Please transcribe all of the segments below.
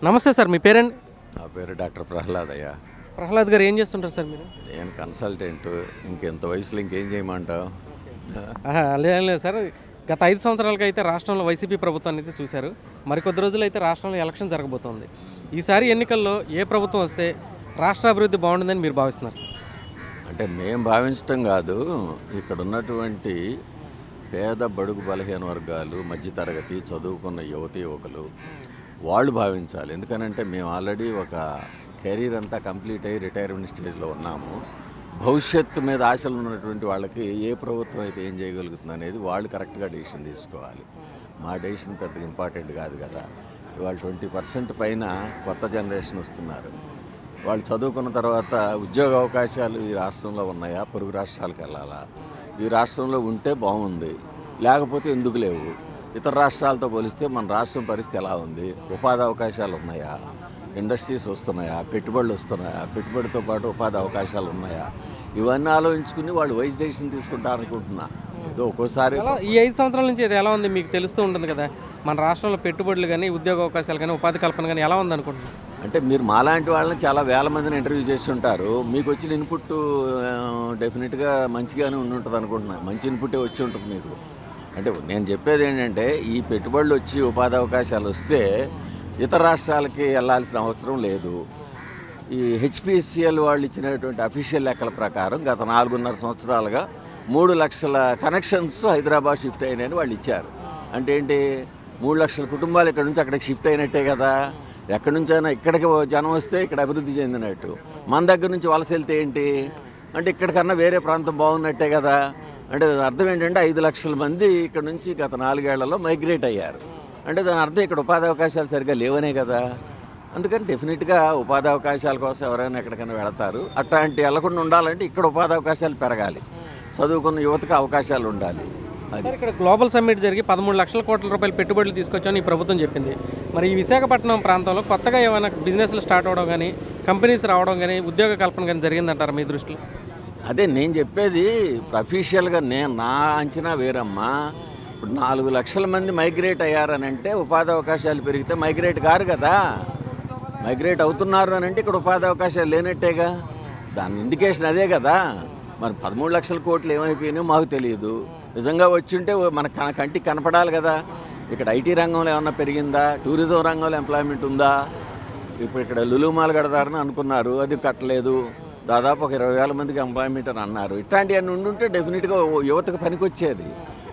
నమస్తే సార్, మీ పేరండి? నా పేరు డాక్టర్ ప్రహ్లాదయ్య. ప్రహ్లాద్ గారు ఏం చేస్తుంటారు సార్ మీరు? నేను కన్సల్టెంట్. ఇంకెంత వయసులో ఇంకేం చేయమంటావు? లేదు సార్, గత 5 సంవత్సరాలుగా అయితే రాష్ట్రంలో వైసీపీ ప్రభుత్వాన్ని అయితే చూశారు. మరికొద్ది రోజులు అయితే రాష్ట్రంలో ఎలక్షన్ జరగబోతోంది. ఈసారి ఎన్నికల్లో ఏ ప్రభుత్వం వస్తే రాష్ట్ర అభివృద్ధి బాగుంటుందని మీరు భావిస్తున్నారు సార్? అంటే మేము భావించటం కాదు, ఇక్కడ ఉన్నటువంటి పేద బడుగు బలహీన వర్గాలు, మధ్యతరగతి చదువుకున్న యువతి యువకులు వాళ్ళు భావించాలి. ఎందుకనంటే మేము ఆల్రెడీ ఒక కెరీర్ అంతా కంప్లీట్ అయ్యి రిటైర్మెంట్ స్టేజ్లో ఉన్నాము. భవిష్యత్తు మీద ఆశలు ఉన్నటువంటి వాళ్ళకి ఏ ప్రభుత్వం అయితే ఏం చేయగలుగుతుంది అనేది వాళ్ళు కరెక్ట్గా డెసిషన్ తీసుకోవాలి. మా డెసిషన్ పెద్దగా ఇంపార్టెంట్ కాదు కదా. ఇవాళ 20% పైన కొత్త జనరేషన్ వస్తున్నారు. వాళ్ళు చదువుకున్న తర్వాత ఉద్యోగ అవకాశాలు ఈ రాష్ట్రంలో ఉన్నాయా, పొరుగు రాష్ట్రాలకు వెళ్ళాలా? ఈ రాష్ట్రంలో ఉంటే బాగుంది, లేకపోతే ఎందుకు లేవు? ఇతర రాష్ట్రాలతో పోలిస్తే మన రాష్ట్రం పరిస్థితి ఎలా ఉంది? ఉపాధి అవకాశాలు ఉన్నాయా? ఇండస్ట్రీస్ వస్తున్నాయా? పెట్టుబడులు వస్తున్నాయా? పెట్టుబడితో పాటు ఉపాధి అవకాశాలు ఉన్నాయా? ఇవన్నీ ఆలోచించుకుని వాళ్ళు వైస్ డెసిషన్ తీసుకుంటారనుకుంటున్నా. ఏదో ఒక్కోసారి ఈ 5 సంవత్సరాల నుంచి ఇది ఎలా ఉంది మీకు తెలుస్తూ ఉంటుంది కదా, మన రాష్ట్రంలో పెట్టుబడులు కానీ, ఉద్యోగ అవకాశాలు కానీ, ఉపాధి కల్పన కానీ ఎలా ఉంది అనుకుంటున్నారు? అంటే మీరు మాలాంటి వాళ్ళని చాలా వేల మందిని ఇంటర్వ్యూ చేసి ఉంటారు. మీకు వచ్చిన ఇన్పుట్ డెఫినెట్గా మంచిగానే ఉంటుంది అనుకుంటున్నా. మంచి ఇన్పుటే వచ్చి ఉంటుంది మీకు. అంటే నేను చెప్పేది ఏంటంటే, ఈ పెట్టుబడులు వచ్చి ఉపాధి అవకాశాలు వస్తే ఇతర రాష్ట్రాలకి వెళ్ళాల్సిన అవసరం లేదు. ఈ హెచ్పిఎస్సిఎల్ వాళ్ళు ఇచ్చినటువంటి అఫీషియల్ లెక్కల ప్రకారం గత 4.5 సంవత్సరాలుగా 3 లక్షల కనెక్షన్స్ హైదరాబాద్ షిఫ్ట్ అయినాయని వాళ్ళు ఇచ్చారు. అంటే ఏంటి, 3 లక్షల కుటుంబాలు ఇక్కడ నుంచి అక్కడికి షిఫ్ట్ అయినట్టే కదా. ఎక్కడి నుంచైనా ఇక్కడికి జనం వస్తే ఇక్కడ అభివృద్ధి చెందినట్టు. మన దగ్గర నుంచి వలస వెళ్తే ఏంటి అంటే, ఇక్కడికన్నా వేరే ప్రాంతం బాగున్నట్టే కదా. అంటే దాని అర్థం ఏంటంటే 5 లక్షల మంది ఇక్కడ నుంచి గత 4 ఏళ్లలో మైగ్రేట్ అయ్యారు. అంటే దాని అర్థం ఇక్కడ ఉపాధి అవకాశాలు సరిగ్గా లేవనే కదా. అందుకని డెఫినెట్గా ఉపాధి అవకాశాల కోసం ఎవరైనా ఎక్కడికైనా వెళతారు. అట్లాంటి వెళ్లకుండా ఉండాలంటే ఇక్కడ ఉపాధి అవకాశాలు పెరగాలి, చదువుకున్న యువతకు అవకాశాలు ఉండాలి. అది ఇక్కడ గ్లోబల్ సమ్మిట్ జరిగి 13 లక్షల కోట్ల రూపాయల పెట్టుబడులు తీసుకొచ్చామని ఈ ప్రభుత్వం చెప్పింది. మరి ఈ విశాఖపట్నం ప్రాంతంలో కొత్తగా ఏమైనా బిజినెస్లు స్టార్ట్ అవ్వడం కానీ, కంపెనీస్ రావడం కానీ, ఉద్యోగ కల్పన కానీ జరిగిందంటారా మీ దృష్టిలో? అదే నేను చెప్పేది. అఫీషియల్గా నా అంచనా వేరమ్మా. ఇప్పుడు 4 లక్షల మంది మైగ్రేట్ అయ్యారని అంటే ఉపాధి అవకాశాలు పెరిగితే మైగ్రేట్ కారు కదా. మైగ్రేట్ అవుతున్నారు అని అంటే ఇక్కడ ఉపాధి అవకాశాలు లేనట్టేగా. దాని ఇండికేషన్ అదే కదా. మరి 13 లక్షల కోట్లు ఏమైపోయినాయో మాకు తెలియదు. నిజంగా వచ్చింటే మన కంటికి కనపడాలి కదా. ఇక్కడ ఐటీ రంగంలో ఏమన్నా పెరిగిందా? టూరిజం రంగంలో ఎంప్లాయ్మెంట్ ఉందా? ఇప్పుడు ఇక్కడ లులు మాల్ కడతారని అనుకున్నారు, అది కట్టలేదు. దాదాపు ఒక 20,000 మందికి ఎంప్లాయ్మెంట్ అని అన్నారు. ఇట్లాంటివన్నీ ఉండుంటే డెఫినెట్గా యువతకు పనికొచ్చేది.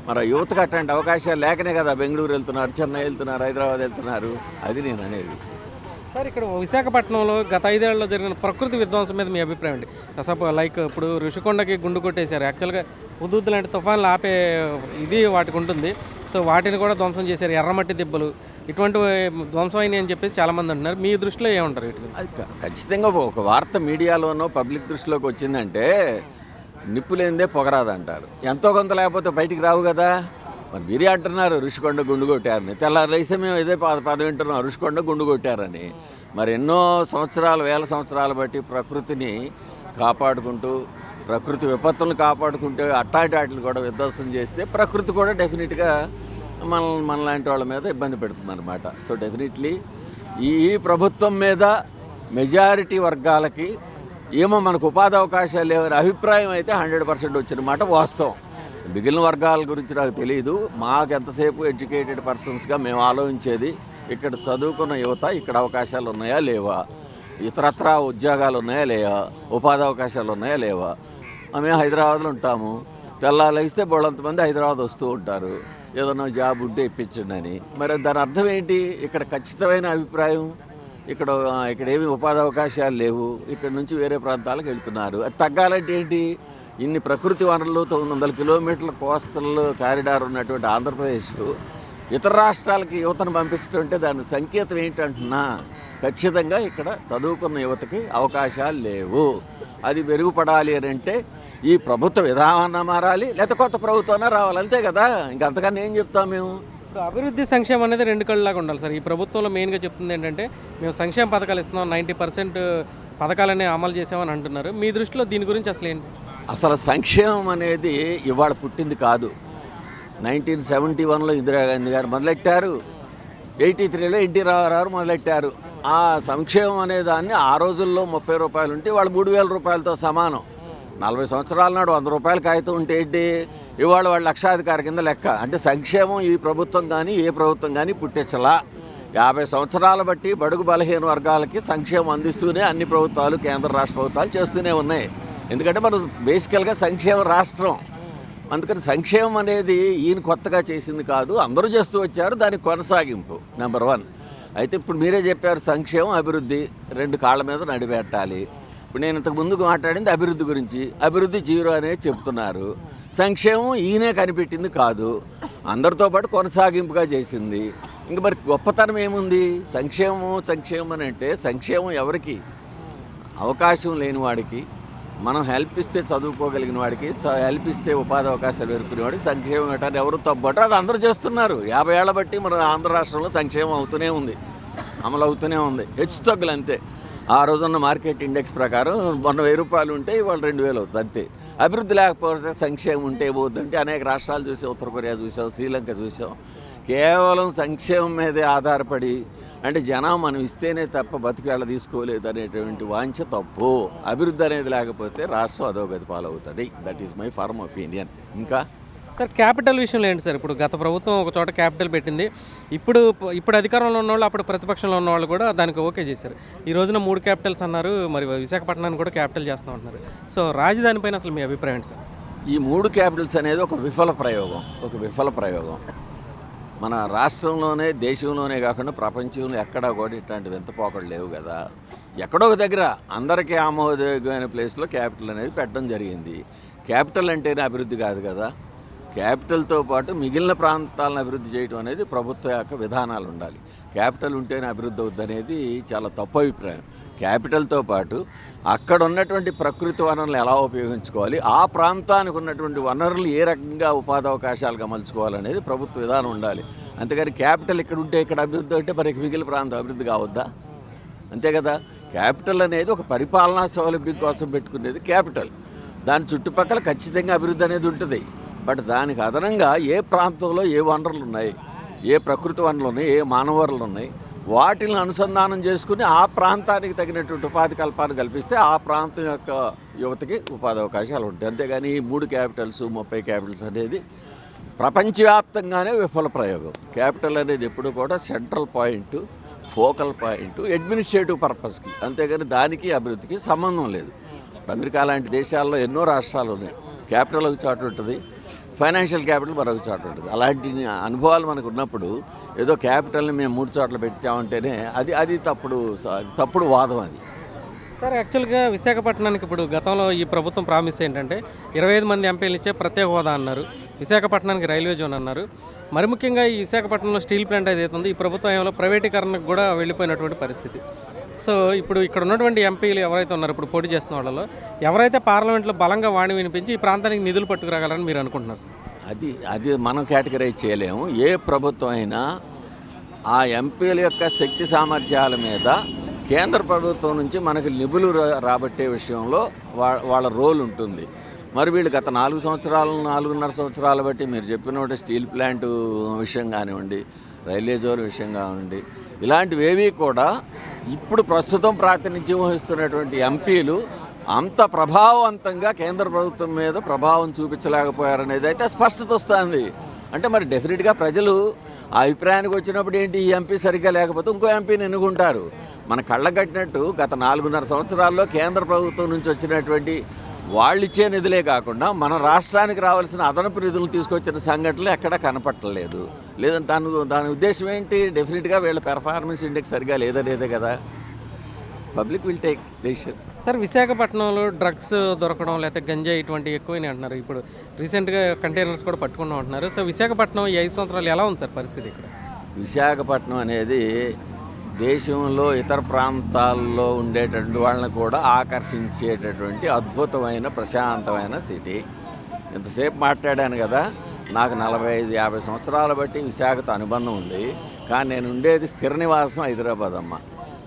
మరి యువతకు అట్లాంటి అవకాశాలు లేకనే కదా బెంగళూరు వెళ్తున్నారు, చెన్నై వెళ్తున్నారు, హైదరాబాద్ వెళ్తున్నారు. అది నేను అనేది. సార్, ఇక్కడ విశాఖపట్నంలో గత 5 ఏళ్లలో జరిగిన ప్రకృతి విధ్వంసం మీద మీ అభిప్రాయం అండి? లైక్ ఇప్పుడు ఋషికొండకి గుండు కొట్టేశారు. యాక్చువల్గా హుదూద్ లాంటి తుఫాన్లు ఆపే ఇది వాటికి ఉంటుంది. సో వాటిని కూడా ధ్వంసం చేశారు. ఎర్రమట్టి దెబ్బలు ఇటువంటి ధ్వంసం అయినాయి అని చెప్పేసి చాలామంది అంటున్నారు. మీ దృష్టిలో ఏమంటారు వీటికి? అది ఖచ్చితంగా ఒక వార్త మీడియాలోనో పబ్లిక్ దృష్టిలోకి వచ్చిందంటే నిప్పు లేనిదే పొగరాదంటారు. ఎంతో కొంత లేకపోతే బయటికి రావు కదా. మరి మీరే అంటున్నారు ఋషికొండ గుండు కొట్టారని. తెల్లారు లేస్తే మేము ఇదే పదం వింటున్నాం, ఋషికొండ గుండు కొట్టారని. మరి ఎన్నో సంవత్సరాలు, వేల సంవత్సరాలు బట్టి ప్రకృతిని కాపాడుకుంటూ, ప్రకృతి విపత్తులను కాపాడుకుంటే అట్టాటి వాటిని కూడా విధ్వంసం చేస్తే ప్రకృతి కూడా డెఫినెట్గా మనలాంటి వాళ్ళ మీద ఇబ్బంది పెడుతుంది అనమాట. సో డెఫినెట్లీ ఈ ప్రభుత్వం మీద మెజారిటీ వర్గాలకి ఏమో మనకు ఉపాధి అవకాశాలు లేవని అభిప్రాయం అయితే 100% వచ్చిన మాట వాస్తవం. మిగిలిన వర్గాల గురించి నాకు తెలియదు. మాకు ఎంతసేపు ఎడ్యుకేటెడ్ పర్సన్స్గా మేము ఆలోచించేది, ఇక్కడ చదువుకున్న యువత ఇక్కడ అవకాశాలు ఉన్నాయా లేవా, ఇతరత్రా ఉద్యోగాలు ఉన్నాయా లేవా, ఉపాధి అవకాశాలు ఉన్నాయా లేవా. మేము హైదరాబాద్లో ఉంటాము. తెల్లాలేస్తే బోళ్ళంతమంది హైదరాబాద్ వస్తూ ఉంటారు, ఏదన్నా జాబ్ ఉంటే ఇప్పించండి అని. మరి దాని అర్థం ఏంటి? ఇక్కడ ఖచ్చితమైన అభిప్రాయం ఇక్కడ ఏమి ఉపాధి అవకాశాలు లేవు, ఇక్కడ నుంచి వేరే ప్రాంతాలకు వెళ్తున్నారు. అది తగ్గాలంటే ఏంటి? ఇన్ని ప్రకృతి వనరులు, 900 కిలోమీటర్ల కోస్టల్ కారిడార్ ఉన్నటువంటి ఆంధ్రప్రదేశ్ ఇతర రాష్ట్రాలకి యువతను పంపించడం దాని సంకేతం ఏంటంటున్నా, ఖచ్చితంగా ఇక్కడ చదువుకున్న యువతకి అవకాశాలు లేవు. అది మెరుగుపడాలి అని అంటే ఈ ప్రభుత్వ విధానం మారాలి, లేకపోతే కొత్త ప్రభుత్వాన్ని రావాలి, అంతే కదా. ఇంకంతకన్నా ఏం చెప్తాం మేము? అభివృద్ధి సంక్షేమం అనేది 2 కళ్ళలాగా ఉండాలి సార్. ఈ ప్రభుత్వంలో మెయిన్గా చెప్తుంది ఏంటంటే, మేము సంక్షేమ పథకాలు ఇస్తున్నాం, 90% పథకాలనే అమలు చేసామని అంటున్నారు. మీ దృష్టిలో దీని గురించి అసలు ఏంటి? అసలు సంక్షేమం అనేది ఇవాళ పుట్టింది కాదు. 1971లో ఇందిరాగాంధీ గారు మొదలెట్టారు, 83లో ఎన్టీ రామారావు మొదలెట్టారు. ఆ సంక్షేమం అనే దాన్ని ఆ రోజుల్లో 30 రూపాయలు ఉంటే వాళ్ళు 3,000 రూపాయలతో సమానం. 40 సంవత్సరాల నాడు 100 రూపాయల కాగితం ఉంటే ఏంటి, ఇవాళ వాళ్ళు లక్షాధికారి కింద లెక్క. అంటే సంక్షేమం ఈ ప్రభుత్వం కానీ ఏ ప్రభుత్వం కానీ పుట్టించలా. 50 సంవత్సరాల బట్టి బడుగు బలహీన వర్గాలకి సంక్షేమం అందిస్తూనే అన్ని ప్రభుత్వాలు, కేంద్ర రాష్ట్ర ప్రభుత్వాలు చేస్తూనే ఉన్నాయి. ఎందుకంటే మనం బేసికల్గా సంక్షేమ రాష్ట్రం. అందుకని సంక్షేమం అనేది ఈయన కొత్తగా చేసింది కాదు, అందరూ చేస్తూ వచ్చారు, దానికి కొనసాగింపు నెంబర్ 1. అయితే ఇప్పుడు మీరే చెప్పారు సంక్షేమం అభివృద్ధి 2 కాళ్ళ మీద నడిపెట్టాలి. ఇప్పుడు నేను ఇంతకు ముందుకు మాట్లాడింది అభివృద్ధి గురించి. అభివృద్ధి జీరో అనేది చెప్తున్నారు. సంక్షేమం ఈయనే కనిపెట్టింది కాదు, అందరితో పాటు కొనసాగింపుగా చేసింది. ఇంక మరి గొప్పతనం ఏముంది? సంక్షేమం అని అంటే సంక్షేమం ఎవరికి? అవకాశం లేని వాడికి, మనం హెల్ప్ ఇస్తే చదువుకోగలిగిన వాడికి, హెల్ప్ ఇస్తే ఉపాధి అవకాశాలు పెరుగుకునే వాడికి సంక్షేమం పెట్టాలని ఎవరు తప్పబట్టారు, అది అందరూ చేస్తున్నారు. 50 ఏళ్ల బట్టి మన ఆంధ్ర రాష్ట్రంలో సంక్షేమం అవుతూనే ఉంది, అమలు అవుతూనే ఉంది. హెచ్చు తగ్గులు అంతే. ఆ రోజున్న మార్కెట్ ఇండెక్స్ ప్రకారం మొన్న 1000 రూపాయలు ఉంటే ఇవాళ 2000 అవుతుంది అంతే. అభివృద్ధి లేకపోతే సంక్షేమం ఉంటే ఏమవుతుందంటే అనేక రాష్ట్రాలు చూసాం, ఉత్తర కొరియా చూసాం, శ్రీలంక చూసాం. కేవలం సంక్షేమం మీదే ఆధారపడి, అంటే జనం మనం ఇస్తేనే తప్ప బతికేళ్ళ తీసుకోలేదు అనేటువంటి వాంఛ తప్పు. అభివృద్ధి అనేది లేకపోతే రాష్ట్రం అధోగతి పాలవుతుంది. That is my firm opinion. ఇంకా సార్ క్యాపిటల్ విషయంలో ఏంటి సార్? ఇప్పుడు గత ప్రభుత్వం ఒక చోట క్యాపిటల్ పెట్టింది, ఇప్పుడు అధికారంలో ఉన్నవాళ్ళు అప్పుడు ప్రతిపక్షంలో ఉన్నవాళ్ళు కూడా దానికి ఓకే చేశారు. ఈ రోజున 3 క్యాపిటల్స్ అన్నారు, మరి విశాఖపట్నాన్ని కూడా క్యాపిటల్ చేస్తాం అంటున్నారు. సో రాజధాని పైన అసలు మీ అభిప్రాయం సార్? ఈ 3 క్యాపిటల్స్ అనేది ఒక విఫల ప్రయోగం. మన రాష్ట్రంలోనే, దేశంలోనే కాకుండా ప్రపంచంలో ఎక్కడా కూడా ఇట్లాంటి వింతపోకళ్ళు లేవు కదా. ఎక్కడో ఒక దగ్గర అందరికీ ఆమోదయోగ్యమైన ప్లేస్లో క్యాపిటల్ అనేది పెట్టడం జరిగింది. క్యాపిటల్ అంటేనే అభివృద్ధి కాదు కదా. క్యాపిటల్తో పాటు మిగిలిన ప్రాంతాలను అభివృద్ధి చేయడం అనేది ప్రభుత్వ యొక్క విధానాలు ఉండాలి. క్యాపిటల్ ఉంటేనే అభివృద్ధి అవుద్ది అనేది చాలా తప్పు అభిప్రాయం. క్యాపిటల్తో పాటు అక్కడ ఉన్నటువంటి ప్రకృతి వనరులు ఎలా ఉపయోగించుకోవాలి, ఆ ప్రాంతానికి ఉన్నటువంటి వనరులు ఏ రకంగా ఉపాధి అవకాశాలుగా మలుచుకోవాలనేది ప్రభుత్వ విధానం ఉండాలి. అంతేగాని క్యాపిటల్ ఇక్కడ ఉంటే ఇక్కడ అభివృద్ధి అంటే మరి మిగిలిన ప్రాంతం అభివృద్ధి కావద్దా? అంతే కదా. క్యాపిటల్ అనేది ఒక పరిపాలనా సౌలభ్యం కోసం పెట్టుకునేది క్యాపిటల్. దాని చుట్టుపక్కల ఖచ్చితంగా అభివృద్ధి అనేది ఉంటుంది. బట్ దానికి అదనంగా ఏ ప్రాంతంలో ఏ వనరులు ఉన్నాయి, ఏ ప్రకృతి వనరులు ఉన్నాయి, ఏ మానవ వనరులు ఉన్నాయి, వాటిని అనుసంధానం చేసుకుని ఆ ప్రాంతానికి తగినటువంటి ఉపాధి కల్పన కల్పిస్తే ఆ ప్రాంతం యొక్క యువతకి ఉపాధి అవకాశాలు ఉంటాయి. అంతేగాని ఈ 3 క్యాపిటల్స్ 30 క్యాపిటల్స్ అనేది ప్రపంచవ్యాప్తంగానే విఫల ప్రయోగం. క్యాపిటల్ అనేది ఎప్పుడు కూడా central point, focal point, administrative పర్పస్కి, అంతేగాని దానికి అభివృద్ధికి సంబంధం లేదు. అమెరికా లాంటి దేశాల్లో ఎన్నో రాష్ట్రాలు ఉన్నాయి. క్యాపిటల్ ఒక చోట ఉంటుంది, ఫైనాన్షియల్ క్యాపిటల్ మరొక చోట ఉంటుంది. అలాంటి అనుభవాలు మనకు ఉన్నప్పుడు ఏదో క్యాపిటల్ని మేము 3 చోట్ల పెట్టామంటేనే అది తప్పుడు వాదం అది. సార్ యాక్చువల్గా విశాఖపట్నానికి ఇప్పుడు గతంలో ఈ ప్రభుత్వం ప్రామిస్ ఏంటంటే 25 మంది ఎంపీలు ఇచ్చే ప్రత్యేక హోదా అన్నారు, విశాఖపట్నానికి రైల్వే జోన్ అన్నారు. మరి ముఖ్యంగా ఈ విశాఖపట్నంలో స్టీల్ ప్లాంట్ ఏదైతే ఉందో ఈ ప్రభుత్వం ఏమైనా ప్రైవేటీకరణకు కూడా వెళ్ళిపోయినటువంటి పరిస్థితి. సో ఇప్పుడు ఇక్కడ ఉన్నటువంటి ఎంపీలు ఎవరైతే ఉన్నారో ఇప్పుడు పోటీ చేస్తున్న వాళ్ళలో ఎవరైతే పార్లమెంట్లో బలంగా వాణి వినిపించి ఈ ప్రాంతానికి నిధులు పట్టుకురాగలని మీరు అనుకుంటున్నారు సార్? అది మనం కేటగరైజ్ చేయలేము. ఏ ప్రభుత్వం అయినా ఆ ఎంపీల యొక్క శక్తి సామర్థ్యాల మీద కేంద్ర ప్రభుత్వం నుంచి మనకి నిధులు రాబట్టే విషయంలో వాళ్ళ రోల్ ఉంటుంది. మరి వీళ్ళు గత 4.5 సంవత్సరాలు బట్టి మీరు చెప్పినట్టు స్టీల్ ప్లాంట్ విషయం కానివ్వండి, రైల్వే జోన్ విషయం కానివ్వండి, ఇలాంటివేవి కూడా ఇప్పుడు ప్రస్తుతం ప్రాతినిధ్యం వహిస్తున్నటువంటి ఎంపీలు అంత ప్రభావవంతంగా కేంద్ర ప్రభుత్వం మీద ప్రభావం చూపించలేకపోయారనేది అయితే స్పష్టత వస్తుంది. అంటే మరి డెఫినెట్గా ప్రజలు ఆ అభిప్రాయానికి వచ్చినప్పుడు ఏంటి, ఈ ఎంపీ సరిగ్గా లేకపోతే ఇంకో ఎంపీని ఎన్నుకుంటారు. మన కళ్ళగట్టినట్టు గత 4.5 సంవత్సరాల్లో కేంద్ర ప్రభుత్వం నుంచి వచ్చినటువంటి వాళ్ళు ఇచ్చే నిధులే కాకుండా మన రాష్ట్రానికి రావాల్సిన అదనపు నిధులు తీసుకొచ్చిన సంఘటనలు ఎక్కడా కనపట్టలేదు. లేదంటే దాని ఉద్దేశం ఏంటి, డెఫినెట్గా వీళ్ళ పెర్ఫార్మెన్స్ ఇండెక్స్ సరిగా లేదనేదే కదా. Public will take decision. Sir విశాఖపట్నంలో డ్రగ్స్ దొరకడం లేకపోతే గంజాయి ఇటువంటి ఎక్కువనే అంటున్నారు. ఇప్పుడు రీసెంట్గా కంటైనర్స్ కూడా పట్టుకున్నాం అంటున్నారు. సో విశాఖపట్నం ఈ 5 సంవత్సరాలు ఎలా ఉంది సార్ పరిస్థితి ఇక్కడ? విశాఖపట్నం అనేది దేశంలో ఇతర ప్రాంతాల్లో ఉండేటటువంటి వాళ్ళని కూడా ఆకర్షించేటటువంటి అద్భుతమైన ప్రశాంతమైన సిటీ. ఇంతసేపు మాట్లాడాను కదా, నాకు 45-50 సంవత్సరాల బట్టి విశాఖతో అనుబంధం ఉంది. కానీ నేను ఉండేది స్థిర నివాసం హైదరాబాద్ అమ్మ.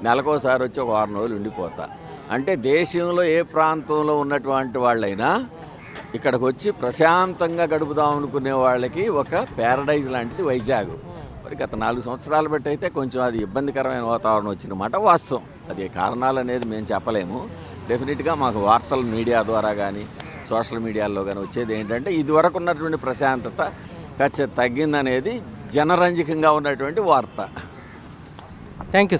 నెలకోసారి వచ్చి ఒక 6 రోజులు ఉండిపోతా. అంటే దేశంలో ఏ ప్రాంతంలో ఉన్నటువంటి వాళ్ళైనా ఇక్కడికి వచ్చి ప్రశాంతంగా గడుపుదాం అనుకునే వాళ్ళకి ఒక ప్యారడైజ్ లాంటిది వైజాగ్. మరి గత 4 సంవత్సరాలు బట్టి అయితే కొంచెం అది ఇబ్బందికరమైన వాతావరణం వచ్చిన మాట వాస్తవం. అది కారణాలు అనేది మేము చెప్పలేము. డెఫినెట్గా మాకు వార్తలు మీడియా ద్వారా కానీ సోషల్ మీడియాలో కానీ వచ్చేది ఏంటంటే ఇదివరకు ఉన్నటువంటి ప్రశాంతత ఖచ్చితంగా తగ్గిందనేది జనరంజకంగా ఉన్నటువంటి వార్త. Thank you.